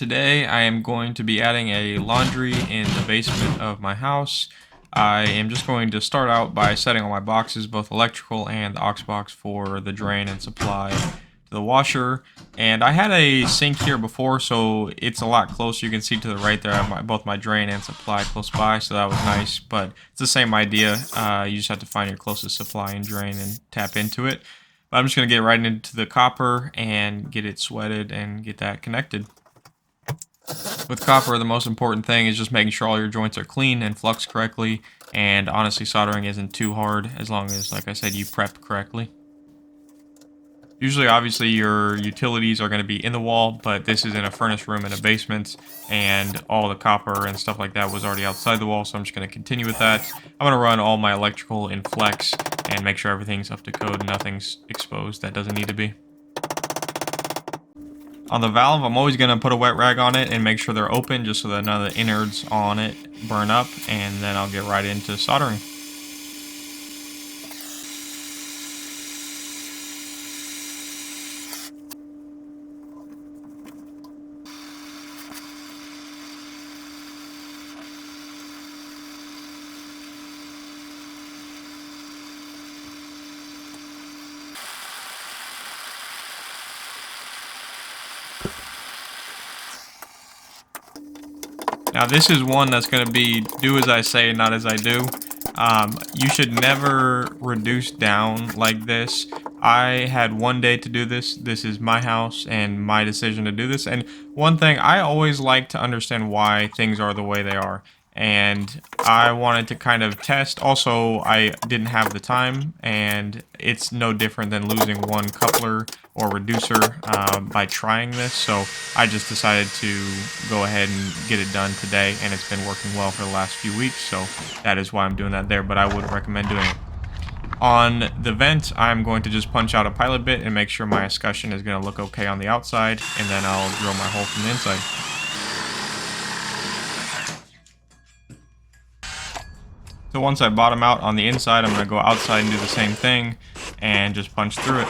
Today I am going to be adding a laundry in the basement of my house. I am just going to start out by setting all my boxes, both electrical and the aux box for the drain and supply to the washer. And I had a sink here before, so it's a lot closer. You can see to the right there, I have both my drain and supply close by, so that was nice. But it's the same idea. You just have to find your closest supply and drain and tap into it. But I'm just going to get right into the copper and get it sweated and get that connected. With copper, the most important thing is just making sure all your joints are clean and flux correctly, and honestly soldering isn't too hard as long as, like I said, you prep correctly. Usually, obviously, your utilities are going to be in the wall, but this is in a furnace room in a basement, and all the copper and stuff like that was already outside the wall, so I'm just going to continue with that. I'm going to run all my electrical in flex and make sure everything's up to code and nothing's exposed that doesn't need to be. On the valve, I'm always going to put a wet rag on it and make sure they're open just so that none of the innards on it burn up, and then I'll get right into soldering. Now this is one that's going to be do as I say, not as I do. You should never reduce down like this. I had one day to do this. This is my house and my decision to do this. And one thing, I always like to understand why things are the way they are. And I wanted to kind of test. Also, I didn't have the time, and it's no different than losing one coupler or reducer by trying this. So I just decided to go ahead and get it done today, and it's been working well for the last few weeks. So that is why I'm doing that there, but I would recommend doing it. On the vent, I'm going to just punch out a pilot bit and make sure my escutcheon is going to look okay on the outside, and then I'll drill my hole from the inside. So once I bottom out on the inside, I'm going to go outside and do the same thing and just punch through it.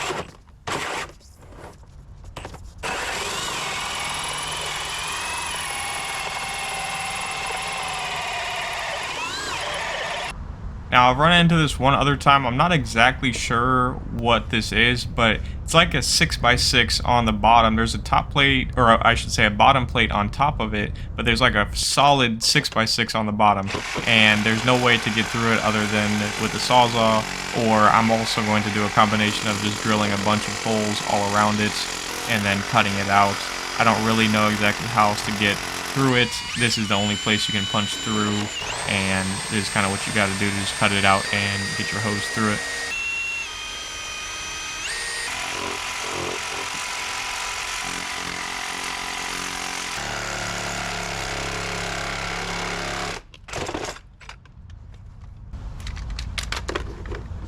Now, I've run into this one other time. I'm not exactly sure what this is, but it's like a 6x6 on the bottom. There's a top plate, or I should say a bottom plate on top of it, but there's like a solid 6x6 on the bottom, and there's no way to get through it other than with the Sawzall, or I'm also going to do a combination of just drilling a bunch of holes all around it and then cutting it out. I don't really know exactly how else to get through it. This is the only place you can punch through, and this is kind of what you got to do to just cut it out and get your hose through it.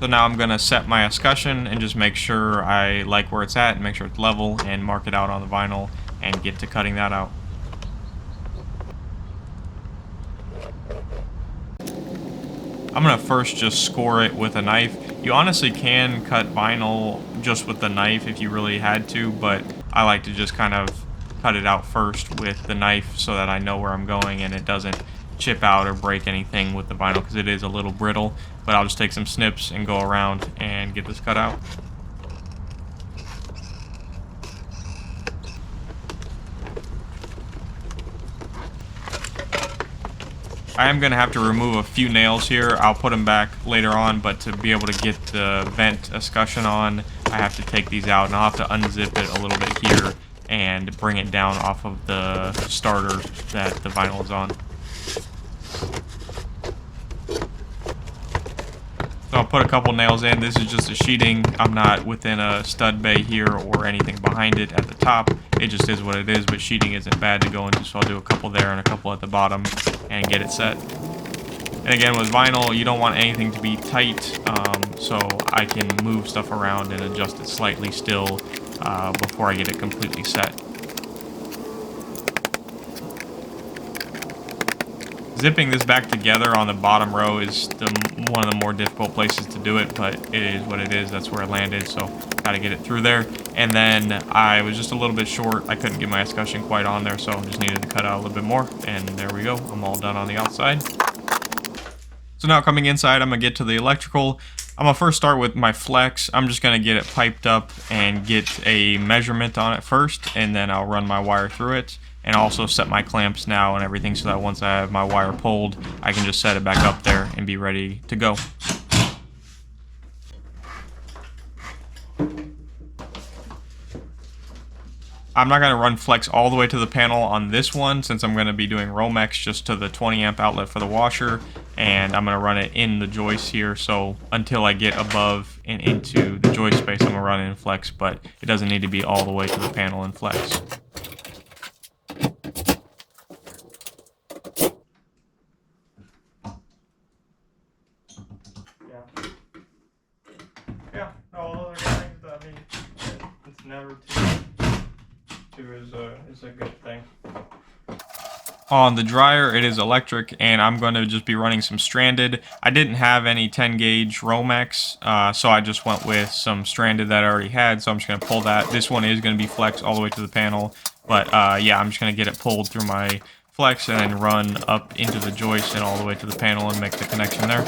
So now I'm going to set my escutcheon and just make sure I like where it's at and make sure it's level and mark it out on the vinyl and get to cutting that out. I'm going to first just score it with a knife. You honestly can cut vinyl just with the knife if you really had to, but I like to just kind of cut it out first with the knife so that I know where I'm going and it doesn't chip out or break anything with the vinyl because it is a little brittle. But I'll just take some snips and go around and get this cut out. I am going to have to remove a few nails here. I'll put them back later on, but to be able to get the vent escutcheon on, I have to take these out, and I'll have to unzip it a little bit here and bring it down off of the starter that the vinyl is on. So I'll put a couple nails in. This is just a sheeting. I'm not within a stud bay here or anything behind it at the top. It just is what it is, but sheeting isn't bad to go into, so I'll do a couple there and a couple at the bottom and get it set. And again, with vinyl, you don't want anything to be tight, so I can move stuff around and adjust it slightly still before I get it completely set. Zipping this back together on the bottom row is one of the more difficult places to do it, but it is what it is. That's where I landed, so gotta get it through there. And then I was just a little bit short. I couldn't get my escutcheon quite on there, so just needed to cut out a little bit more. And there we go. I'm all done on the outside. So now coming inside, I'm gonna get to the electrical. I'm gonna first start with my flex. I'm just gonna get it piped up and get a measurement on it first, and then I'll run my wire through it. And also set my clamps now and everything so that once I have my wire pulled, I can just set it back up there and be ready to go. I'm not going to run flex all the way to the panel on this one since I'm going to be doing Romex just to the 20 amp outlet for the washer, and I'm going to run it in the joist here, so until I get above and into the joist space I'm going to run it in flex, but it doesn't need to be all the way to the panel in flex. Yeah, all other things, I mean, it's never too is a good thing. On the dryer, it is electric, and I'm going to just be running some stranded. I didn't have any 10 gauge Romex, so I just went with some stranded that I already had, so I'm just going to pull that. This one is going to be flex all the way to the panel, but yeah, I'm just going to get it pulled through my flex and then run up into the joist and all the way to the panel and make the connection there.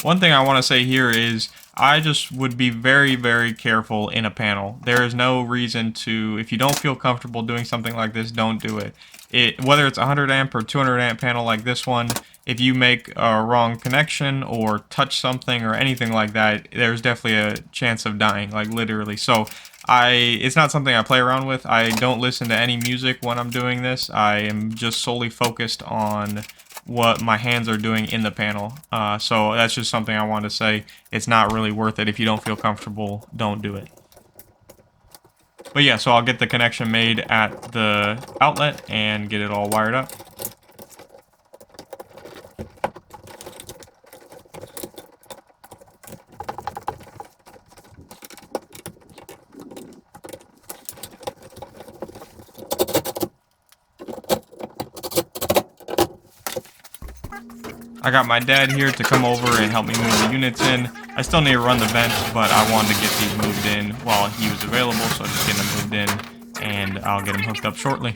One thing I want to say here is I just would be very, very careful in a panel. There is no reason to, if you don't feel comfortable doing something like this, don't do it. Whether it's a 100 amp or 200 amp panel like this one, if you make a wrong connection or touch something or anything like that, there's definitely a chance of dying, like literally. So it's not something I play around with. I don't listen to any music when I'm doing this. I am just solely focused on what my hands are doing in the panel. So that's just something I wanted to say. It's not really worth it. If you don't feel comfortable, don't do it. But yeah, so I'll get the connection made at the outlet and get it all wired up. I got my dad here to come over and help me move the units in. I still need to run the vents, but I wanted to get these moved in while he was available, so I'm just getting them moved in, and I'll get them hooked up shortly.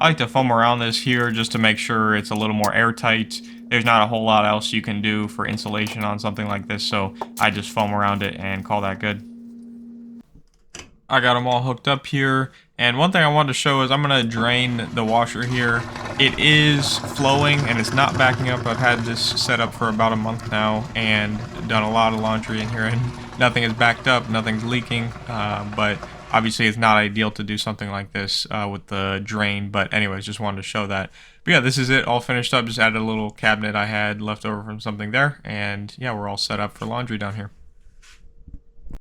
I like to foam around this here just to make sure it's a little more airtight. There's not a whole lot else you can do for insulation on something like this, so I just foam around it and call that good. I got them all hooked up here, and one thing I wanted to show is I'm going to drain the washer here. It is flowing and it's not backing up. I've had this set up for about a month now and done a lot of laundry in here, and nothing is backed up, nothing's leaking, but obviously it's not ideal to do something like this with the drain, but anyways, just wanted to show that. But yeah, this is it, all finished up. Just added a little cabinet I had left over from something there, and yeah, we're all set up for laundry down here.